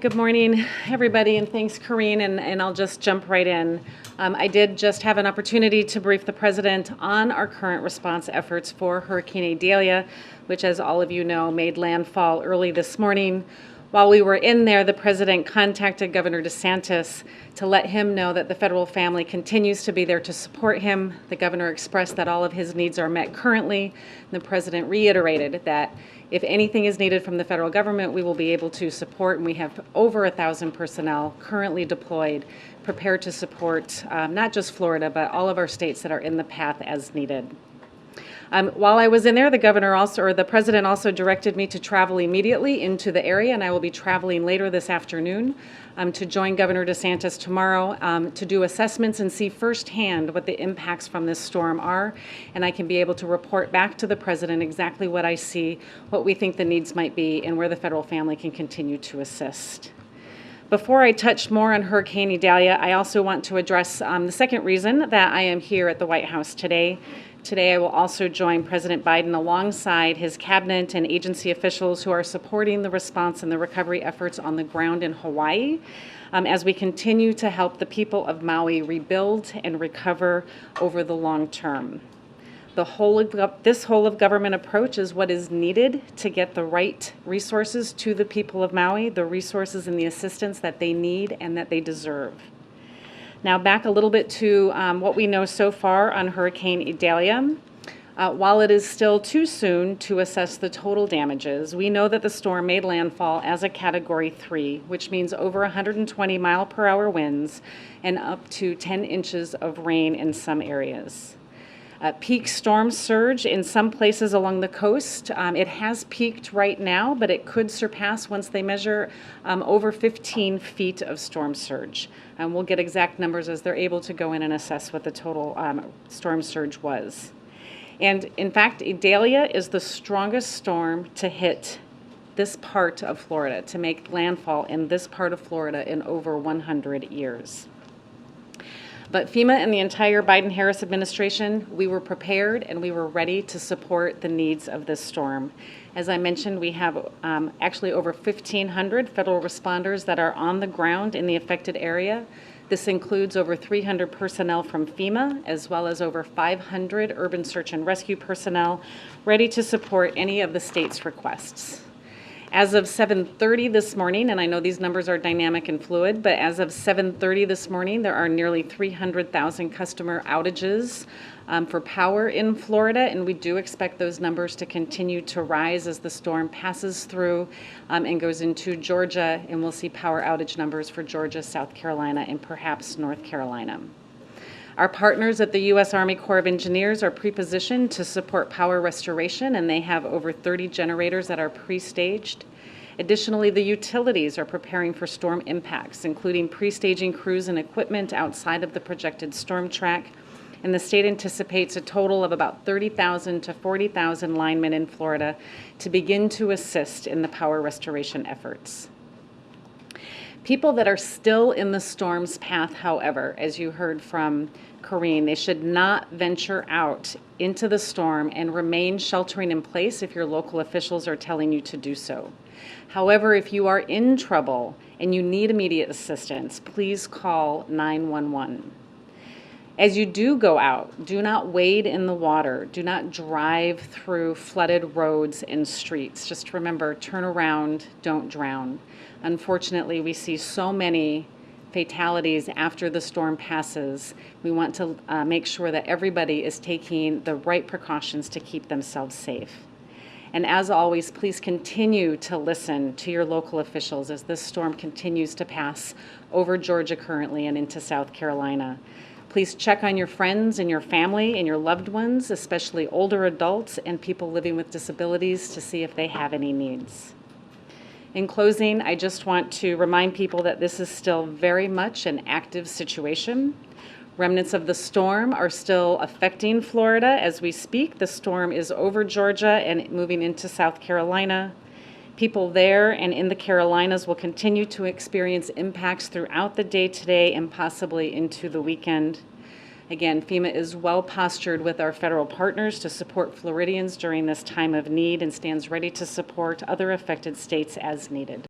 Good morning, everybody, and thanks, Corrine, and I'll just jump right in. I did just have an opportunity to brief the President on our current response efforts for Hurricane Idalia, which, as all of you know, made landfall early this morning. While we were in there, the President contacted Governor DeSantis to let him know that the federal family continues to be there to support him. The governor expressed that all of his needs are met currently. And the President reiterated that if anything is needed from the federal government, we will be able to support, and we have over 1,000 personnel currently deployed, prepared to support not just Florida, but all of our states that are in the path as needed. While I was in there, the President also directed me to travel immediately into the area, and I will be traveling later this afternoon to join Governor DeSantis tomorrow to do assessments and see firsthand what the impacts from this storm are, and I can be able to report back to the President exactly what I see, what we think the needs might be, and where the federal family can continue to assist. Before I touch more on Hurricane Idalia, I also want to address the second reason that I am here at the White House today. Today, I will also join President Biden alongside his cabinet and agency officials who are supporting the response and the recovery efforts on the ground in Hawaii as we continue to help the people of Maui rebuild and recover over the long term. This whole of government approach is what is needed to get the right resources to the people of Maui, the resources and the assistance that they need and that they deserve. Now back a little bit to what we know so far on Hurricane Idalia. While it is still too soon to assess the total damages, we know that the storm made landfall as a Category 3, which means over 120 mile-per-hour winds and up to 10 inches of rain in some areas. Peak storm surge in some places along the coast. It has peaked right now, but it could surpass once they measure over 15 feet of storm surge. We'll get exact numbers as they're able to go in and assess what the total storm surge was. And in fact, Idalia is the strongest storm to hit this part of Florida, to make landfall in this part of Florida in over 100 years. But FEMA and the entire Biden-Harris administration, we were prepared and we were ready to support the needs of this storm. As I mentioned, we have actually over 1,500 federal responders that are on the ground in the affected area. This includes over 300 personnel from FEMA, as well as over 500 urban search and rescue personnel ready to support any of the state's requests. As of 7:30 this morning, and I know these numbers are dynamic and fluid, but as of 7:30 this morning, there are nearly 300,000 customer outages for power in Florida, and we do expect those numbers to continue to rise as the storm passes through and goes into Georgia, and we'll see power outage numbers for Georgia, South Carolina, and perhaps North Carolina. Our partners at the U.S. Army Corps of Engineers are pre-positioned to support power restoration, and they have over 30 generators that are pre-staged. Additionally, the utilities are preparing for storm impacts, including pre-staging crews and equipment outside of the projected storm track. And the state anticipates a total of about 30,000 to 40,000 linemen in Florida to begin to assist in the power restoration efforts. People that are still in the storm's path, however, as you heard from Corrine, they should not venture out into the storm and remain sheltering in place if your local officials are telling you to do so. However, if you are in trouble and you need immediate assistance, please call 911. As you do go out, do not wade in the water. Do not drive through flooded roads and streets. Just remember, turn around, don't drown. Unfortunately, we see so many fatalities after the storm passes. We want to make sure that everybody is taking the right precautions to keep themselves safe. And as always, please continue to listen to your local officials as this storm continues to pass over Georgia currently and into South Carolina. Please check on your friends and your family and your loved ones, especially older adults and people living with disabilities, to see if they have any needs. In closing, I just want to remind people that this is still very much an active situation. Remnants of the storm are still affecting Florida as we speak. The storm is over Georgia and moving into South Carolina. People there and in the Carolinas will continue to experience impacts throughout the day today and possibly into the weekend. Again, FEMA is well postured with our federal partners to support Floridians during this time of need and stands ready to support other affected states as needed.